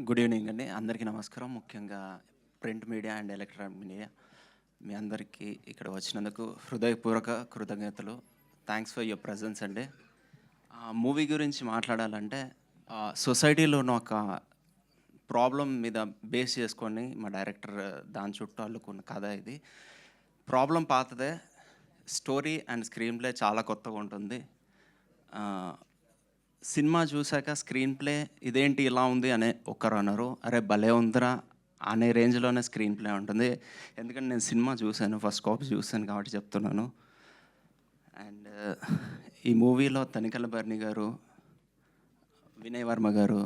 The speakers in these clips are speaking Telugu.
గుడ్ ఈవినింగ్ అండి. అందరికీ నమస్కారం. ముఖ్యంగా print media and electronic media మీ అందరికీ ఇక్కడ వచ్చినందుకు హృదయపూర్వక కృతజ్ఞతలు. థ్యాంక్స్ ఫర్ యువర్ ప్రెజెన్స్ అండి. మూవీ గురించి మాట్లాడాలంటే సొసైటీలో ఉన్న ఒక ప్రాబ్లం మీద బేస్ చేసుకొని మా డైరెక్టర్ దాని చుట్టూ అల్లుకున్న కథ ఇది. ప్రాబ్లం పాతదే, స్టోరీ అండ్ స్క్రీన్ ప్లే చాలా కొత్తగా ఉంటుంది. సినిమా చూశాక స్క్రీన్ ప్లే ఇదేంటి ఇలా ఉంది అనే ఒకరు అన్నారు, అరే భలే ఉందిరా అనే రేంజ్లోనే స్క్రీన్ ప్లే ఉంటుంది. ఎందుకంటే నేను సినిమా చూశాను, ఫస్ట్ కాపీ చూశాను కాబట్టి చెప్తున్నాను. అండ్ ఈ మూవీలో తనికెళ్ళ భరణి గారు, వినయ్ వర్మ గారు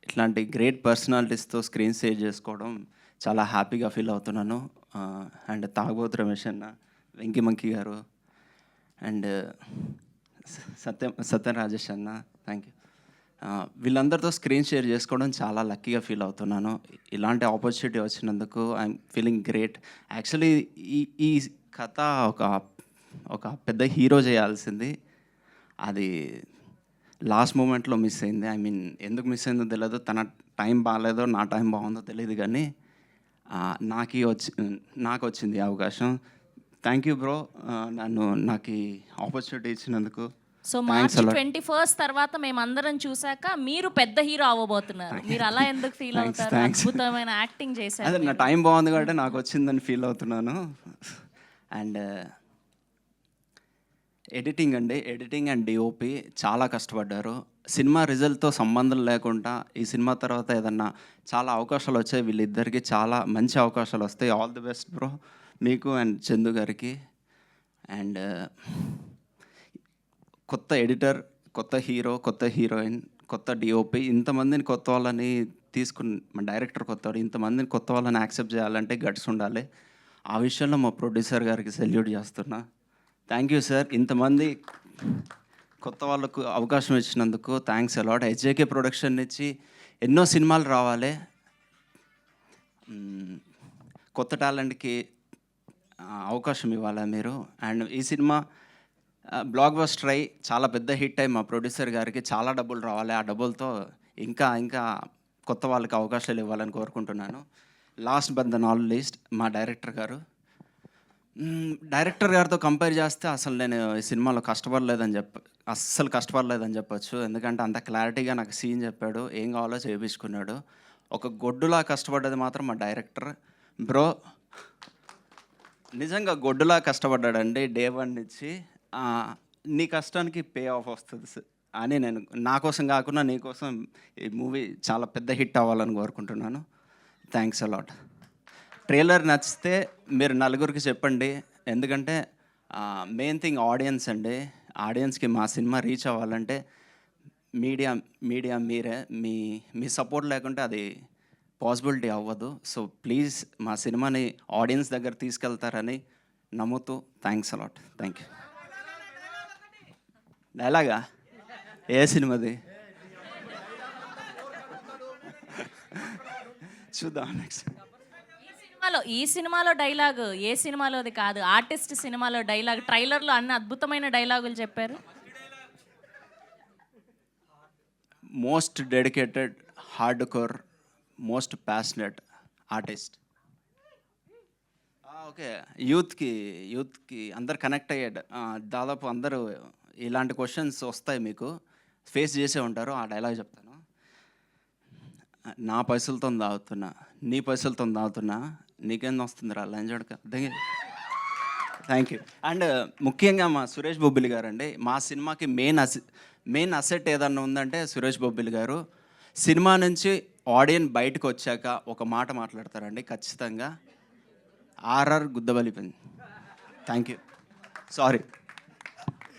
ఇట్లాంటి గ్రేట్ పర్సనాలిటీస్తో స్క్రీన్ సేవ్ చేసుకోవడం చాలా హ్యాపీగా ఫీల్ అవుతున్నాను. అండ్ తాగబోతు రమేష్ అన్న, వెంకీ మంకీ గారు అండ్ సత్యం రాజేష్ అన్న, థ్యాంక్ యూ. వీళ్ళందరితో స్క్రీన్ షేర్ చేసుకోవడం చాలా లక్కీగా ఫీల్ అవుతున్నాను. ఇలాంటి ఆపర్చునిటీ వచ్చినందుకు ఐఎమ్ ఫీలింగ్ గ్రేట్. యాక్చువల్లీ ఈ కథ ఒక పెద్ద హీరో చేయాల్సింది, అది లాస్ట్ మూమెంట్లో మిస్ అయింది. ఐ మీన్ ఎందుకు మిస్ అయిందో తెలియదు, తన టైం బాగాలేదో నా టైం బాగుందో తెలియదు, కానీ నాకు వచ్చింది అవకాశం. థ్యాంక్ యూ బ్రో, నాకు ఈ ఆపర్చునిటీ ఇచ్చినందుకు. సో మార్చి 21 తర్వాత మేమందరం చూసాక మీరు పెద్ద హీరో అవ్వబోతున్నారు. మీరు అలా ఎందుకు ఫీల్ అవుతారు? అద్భుతమైన యాక్టింగ్ చేశారు. అదే నా టైం బాగుంది కాబట్టి నాకు వచ్చిందని ఫీల్ అవుతున్నాను. అండ్ ఎడిటింగ్ అండ్ డిఓపి చాలా కష్టపడ్డారు. సినిమా రిజల్ట్తో సంబంధం లేకుండా ఈ సినిమా తర్వాత ఏదన్నా చాలా అవకాశాలు వచ్చాయి. వీళ్ళిద్దరికి చాలా మంచి అవకాశాలు వస్తాయి. ఆల్ ది బెస్ట్ బ్రో మీకు అండ్ చందు గారికి. అండ్ కొత్త ఎడిటర్, కొత్త హీరో, కొత్త హీరోయిన్, కొత్త డిఓపి, ఇంతమందిని కొత్త వాళ్ళని తీసుకుని, మా డైరెక్టర్ కొత్తవాడు, ఇంతమందిని కొత్త వాళ్ళని యాక్సెప్ట్ చేయాలంటే గట్స్ ఉండాలి. ఆ విషయంలో మా ప్రొడ్యూసర్ గారికి సెల్యూట్ చేస్తున్నా. థ్యాంక్ యూ సార్, ఇంతమంది కొత్త వాళ్ళకు అవకాశం ఇచ్చినందుకు థ్యాంక్స్ అలాట్. హెచ్జేకే ప్రొడక్షన్ నుంచి ఎన్నో సినిమాలు రావాలి, కొత్త టాలెంట్కి అవకాశం ఇవ్వాలి మీరు. అండ్ ఈ సినిమా బ్లాక్ బస్టర్ అయ్యి చాలా పెద్ద హిట్ అయ్యి మా ప్రొడ్యూసర్ గారికి చాలా డబ్బులు రావాలి. ఆ డబ్బులతో ఇంకా కొత్త వాళ్ళకి అవకాశాలు ఇవ్వాలని కోరుకుంటున్నాను. Last but the not least మా డైరెక్టర్ గారు. డైరెక్టర్ గారితో కంపేర్ చేస్తే అసలు నేను ఈ సినిమాలో అస్సలు కష్టపడలేదని చెప్పొచ్చు. ఎందుకంటే అంత క్లారిటీగా నాకు సీన్ చెప్పాడు, ఏం కావాలో చేయించుకున్నాడు. ఒక గొడ్డులా కష్టపడ్డది మాత్రం మా డైరెక్టర్ బ్రో. నిజంగా గొడ్డులా కష్టపడ్డాడండి డే 1 నుంచి. నీ కష్టానికి పే ఆఫ్ వస్తుంది అని నేను నా కోసం కాకుండా నీ కోసం ఈ మూవీ చాలా పెద్ద హిట్ అవ్వాలని కోరుకుంటున్నాను. Thanks a lot. ట్రైలర్ నచ్చితే మీరు నలుగురికి చెప్పండి, ఎందుకంటే మెయిన్ థింగ్ ఆడియన్స్ అండి. ఆడియన్స్కి మా సినిమా రీచ్ అవ్వాలంటే మీడియా మీరే, మీ సపోర్ట్ లేకుంటే అది పాసిబిలిటీ అవ్వదు. సో ప్లీజ్ మా సినిమాని ఆడియన్స్ దగ్గర తీసుకెళ్తారని నమ్ముతూ థ్యాంక్స్ అలాట్. Thank you. డైలాగా ఏ సినిమాది చూద్దాం నెక్స్ట్. ఈ సినిమాలో డైలాగ్ ఏ సినిమాలోది కాదు, ఆర్టిస్ట్ సినిమాలో డైలాగ్. ట్రైలర్లో అన్ని అద్భుతమైన డైలాగులు చెప్పారు. Most dedicated, hard core, most passionate artist. Okay, యూత్కి అందరు కనెక్ట్ అయ్యాడు. దాదాపు అందరూ ఇలాంటి క్వశ్చన్స్ వస్తాయి, మీకు ఫేస్ చేసే ఉంటారు. ఆ డైలాగ్ చెప్తాను. నా పైసలతో తాగుతున్నా, నీ పైసలతో తాగుతున్నా, నీకేం వస్తుంది రా లంజోడక. Thank you. అండ్ ముఖ్యంగా మా సురేష్ బొబ్బిలి గారు అండి. మా సినిమాకి మెయిన్ అసెట్ ఏదన్నా ఉందంటే సురేష్ బొబ్బిలి గారు. సినిమా నుంచి ఆడియన్స్ బయటకు వచ్చాక ఒక మాట మాట్లాడతారండి ఖచ్చితంగా, ఆర్ఆర్ గుద్దబలిపోయింది. Thank you. సారీ.